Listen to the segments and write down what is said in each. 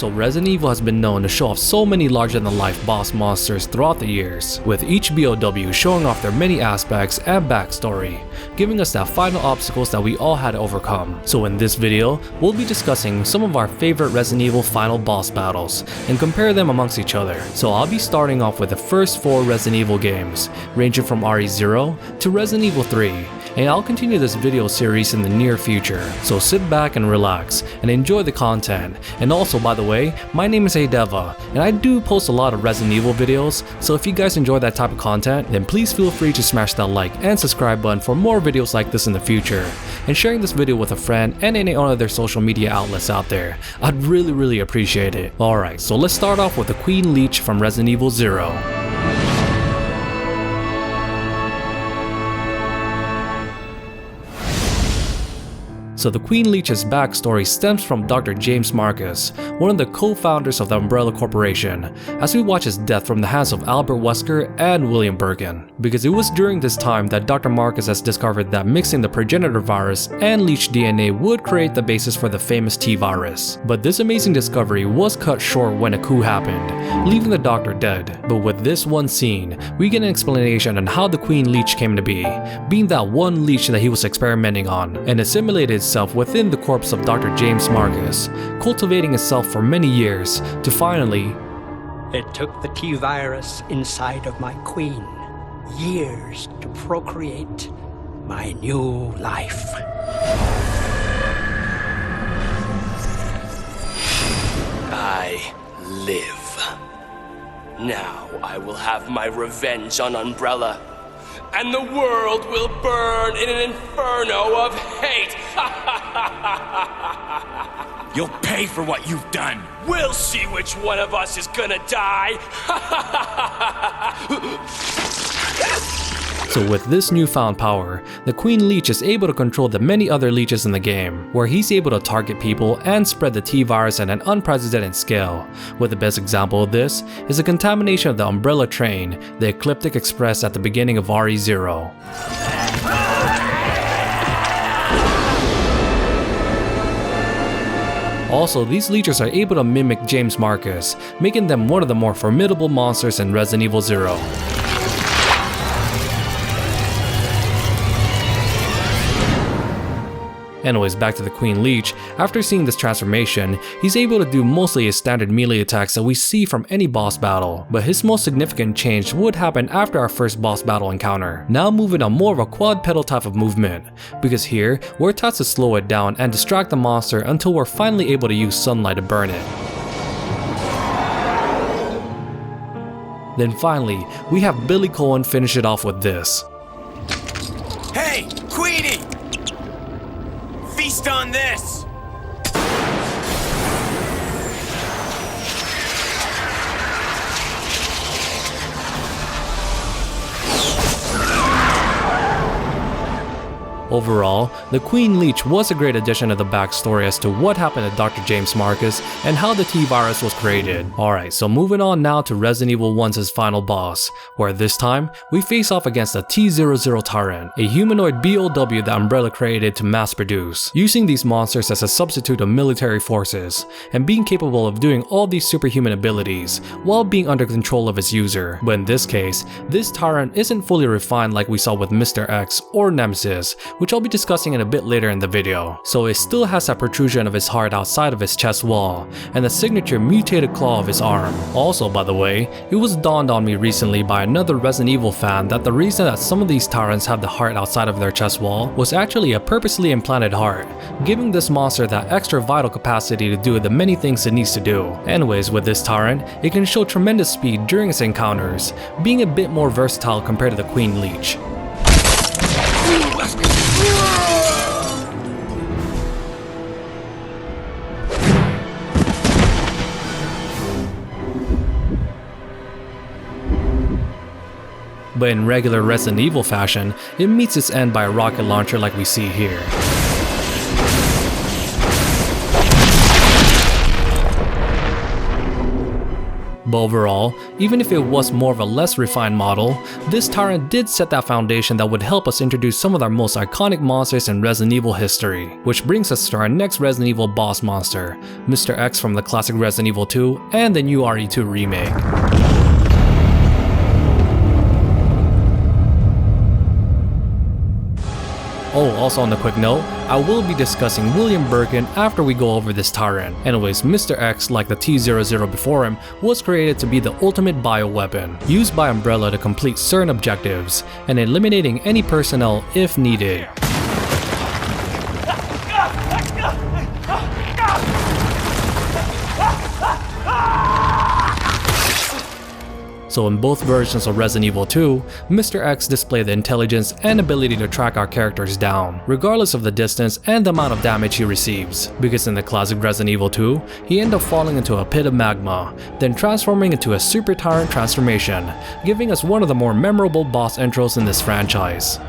So Resident Evil has been known to show off so many larger-than-life boss monsters throughout the years, with each BOW showing off their many aspects and backstory, giving us that final obstacles that we all had to overcome. So in this video, we'll be discussing some of our favorite Resident Evil final boss battles, and compare them amongst each other. So I'll be starting off with the first 4 Resident Evil games, ranging from RE0 to Resident Evil 3, and I'll continue this video series in the near future. So sit back and relax, and enjoy the content. And also, by the way, my name is DeVuH, and I do post a lot of Resident Evil videos, so if you guys enjoy that type of content, then please feel free to smash that like and subscribe button for more videos like this in the future. And sharing this video with a friend and any other social media outlets out there, I'd really appreciate it. Alright, so let's start off with the Queen Leech from Resident Evil 0. So the Queen Leech's backstory stems from Dr. James Marcus, one of the co-founders of the Umbrella Corporation, as we watch his death from the hands of Albert Wesker and William Birkin. Because it was during this time that Dr. Marcus has discovered that mixing the progenitor virus and Leech DNA would create the basis for the famous T-virus. But this amazing discovery was cut short when a coup happened, leaving the Doctor dead. But with this one scene, we get an explanation on how the Queen Leech came to be, being that one leech that he was experimenting on, and assimilated itself within the corpse of Dr. James Marcus, cultivating itself for many years to finally... It took the T-virus inside of my queen years to procreate my new life. I live. Now I will have my revenge on Umbrella, and the world will burn in an inferno of hate. You'll pay for what you've done. We'll see which one of us is gonna die. So with this newfound power, the Queen Leech is able to control the many other leeches in the game, where he's able to target people and spread the T-virus at an unprecedented scale. With the best example of this is the contamination of the Umbrella train, the Ecliptic Express at the beginning of RE0. Also, these leeches are able to mimic James Marcus, making them one of the more formidable monsters in Resident Evil 0. Anyways, back to the Queen Leech. After seeing this transformation, he's able to do mostly his standard melee attacks that we see from any boss battle, but his most significant change would happen after our first boss battle encounter. Now moving on more of a quad pedal type of movement, because here, we're taught to slow it down and distract the monster until we're finally able to use sunlight to burn it. Then finally, we have Billy Cohen finish it off with this. Hey, Queenie! Feast on this! Overall, the Queen Leech was a great addition to the backstory as to what happened to Dr. James Marcus and how the T-virus was created. Alright, so moving on now to Resident Evil 1's final boss, where this time, we face off against the T-00 Tyrant, a humanoid BOW that Umbrella created to mass produce, using these monsters as a substitute of military forces, and being capable of doing all these superhuman abilities, while being under control of its user. But in this case, this Tyrant isn't fully refined like we saw with Mr. X or Nemesis, which I'll be discussing in a bit later in the video. So it still has that protrusion of his heart outside of his chest wall, and the signature mutated claw of his arm. Also, by the way, it was dawned on me recently by another Resident Evil fan that the reason that some of these tyrants have the heart outside of their chest wall was actually a purposely implanted heart, giving this monster that extra vital capacity to do the many things it needs to do. Anyways, with this tyrant, it can show tremendous speed during its encounters, being a bit more versatile compared to the Queen Leech. But in regular Resident Evil fashion, it meets its end by a rocket launcher like we see here. But overall, even if it was more of a less refined model, this tyrant did set that foundation that would help us introduce some of our most iconic monsters in Resident Evil history. Which brings us to our next Resident Evil boss monster, Mr. X from the classic Resident Evil 2 and the new RE3 Remake. Oh, also on a quick note, I will be discussing William Birkin after we go over this tyrant. Anyways, Mr. X, like the T-00 before him, was created to be the ultimate bioweapon, used by Umbrella to complete certain objectives, and eliminating any personnel if needed. So in both versions of Resident Evil 2, Mr. X displayed the intelligence and ability to track our characters down, regardless of the distance and the amount of damage he receives. Because in the classic Resident Evil 2, he ended up falling into a pit of magma, then transforming into a Super Tyrant transformation, giving us one of the more memorable boss intros in this franchise.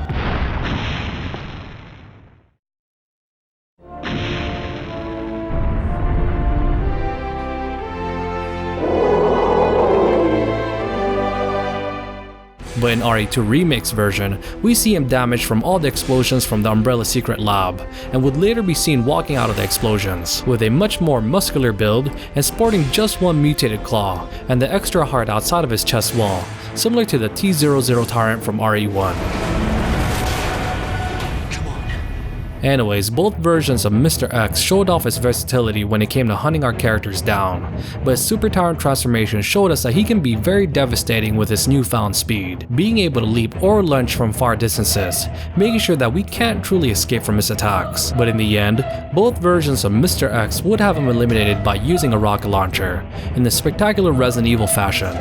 But in RE2 Remake's version, we see him damaged from all the explosions from the Umbrella secret lab, and would later be seen walking out of the explosions, with a much more muscular build and sporting just one mutated claw, and the extra heart outside of his chest wall, similar to the T-00 tyrant from RE1. Anyways, both versions of Mr. X showed off his versatility when it came to hunting our characters down, but his Super Tyrant transformation showed us that he can be very devastating with his newfound speed, being able to leap or lunge from far distances, making sure that we can't truly escape from his attacks. But in the end, both versions of Mr. X would have him eliminated by using a rocket launcher, in the spectacular Resident Evil fashion.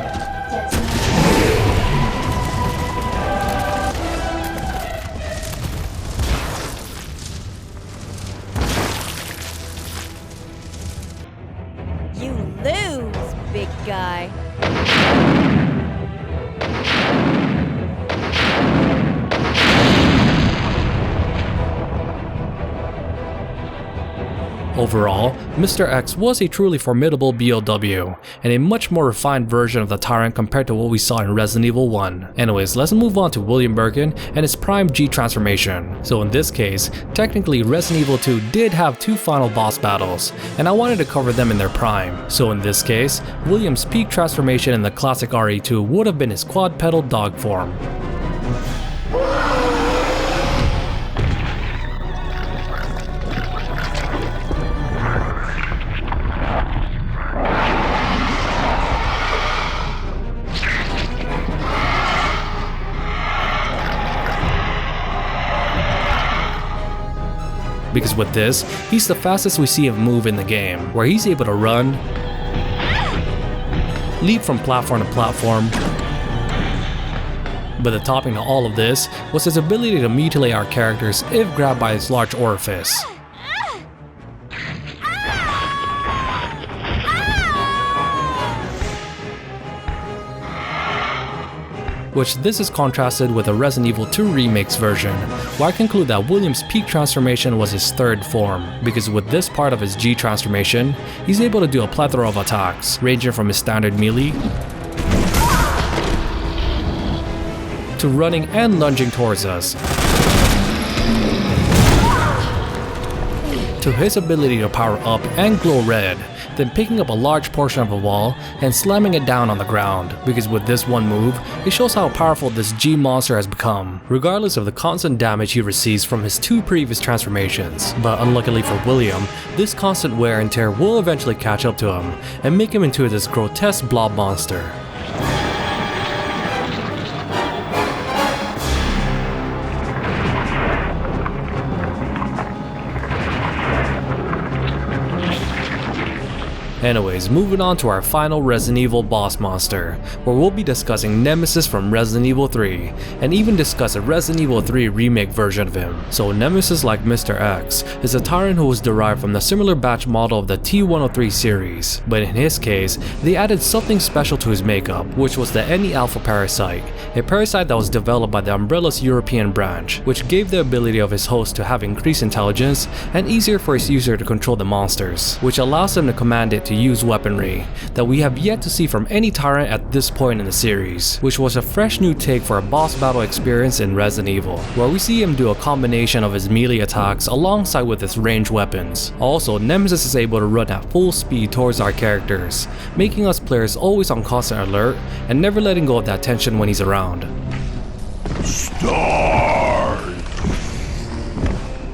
You lose, big guy. Overall, Mr. X was a truly formidable BOW, and a much more refined version of the tyrant compared to what we saw in Resident Evil 1. Anyways, let's move on to William Birkin and his Prime G transformation. So in this case, technically Resident Evil 2 did have two final boss battles, and I wanted to cover them in their prime. So in this case, William's peak transformation in the classic RE2 would have been his quad-pedal dog form. Because with this, he's the fastest we see him move in the game, where he's able to run, leap from platform to platform. But the topping to all of this was his ability to mutilate our characters if grabbed by his large orifice. Which this is contrasted with the Resident Evil 2 Remake's version, where I conclude that William's peak transformation was his third form, because with this part of his G transformation, he's able to do a plethora of attacks, ranging from his standard melee to running and lunging towards us, to his ability to power up and glow red, then picking up a large portion of a wall and slamming it down on the ground, because with this one move, it shows how powerful this G monster has become, regardless of the constant damage he receives from his two previous transformations. But unluckily for William, this constant wear and tear will eventually catch up to him, and make him into this grotesque blob monster. Anyways, moving on to our final Resident Evil boss monster, where we'll be discussing Nemesis from Resident Evil 3, and even discuss a Resident Evil 3 remake version of him. So Nemesis, like Mr. X, is a tyrant who was derived from the similar batch model of the T-103 series, but in his case, they added something special to his makeup, which was the Any-Alpha parasite, a parasite that was developed by the Umbrella's European branch, which gave the ability of his host to have increased intelligence and easier for his user to control the monsters, which allows them to command it to to use weaponry that we have yet to see from any tyrant at this point in the series, which was a fresh new take for a boss battle experience in Resident Evil, where we see him do a combination of his melee attacks alongside with his ranged weapons. Also, Nemesis is able to run at full speed towards our characters, making us players always on constant alert and never letting go of that tension when he's around.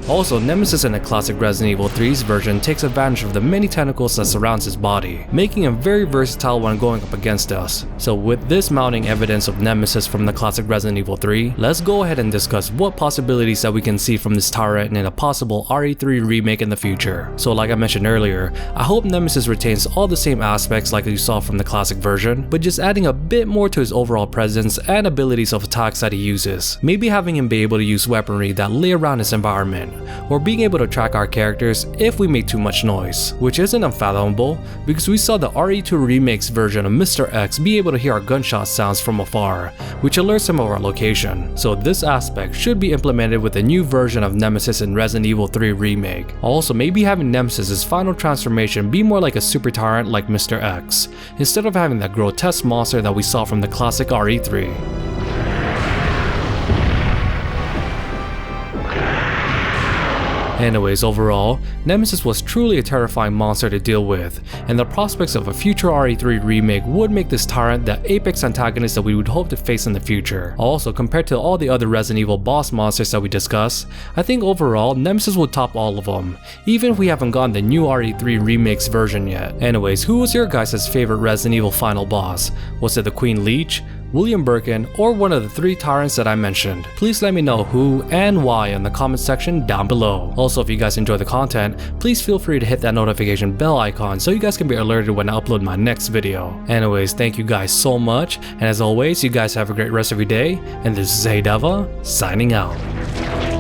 Also, Nemesis in the classic Resident Evil 3's version takes advantage of the many tentacles that surrounds his body, making him very versatile when going up against us. So with this mounting evidence of Nemesis from the classic Resident Evil 3, let's go ahead and discuss what possibilities that we can see from this tyrant in a possible RE3 remake in the future. So like I mentioned earlier, I hope Nemesis retains all the same aspects like you saw from the classic version, but just adding a bit more to his overall presence and abilities of attacks that he uses. Maybe having him be able to use weaponry that lay around his environment, or being able to track our characters if we make too much noise, which isn't unfathomable because we saw the RE2 Remake's version of Mr. X be able to hear our gunshot sounds from afar, which alerts him of our location. So this aspect should be implemented with a new version of Nemesis in Resident Evil 3 Remake. Also, maybe having Nemesis's final transformation be more like a super tyrant like Mr. X, instead of having that grotesque monster that we saw from the classic RE3. Anyways, overall, Nemesis was truly a terrifying monster to deal with, and the prospects of a future RE3 remake would make this tyrant the apex antagonist that we would hope to face in the future. Also, compared to all the other Resident Evil boss monsters that we discussed, I think overall Nemesis would top all of them, even if we haven't gotten the new RE3 Remake's version yet. Anyways, who was your guys' favorite Resident Evil final boss? Was it the Queen Leech, William Birkin, or one of the 3 tyrants that I mentioned? Please let me know who and why in the comment section down below. Also, if you guys enjoy the content, please feel free to hit that notification bell icon so you guys can be alerted when I upload my next video. Anyways, thank you guys so much, and as always, you guys have a great rest of your day, and this is DeVuH signing out.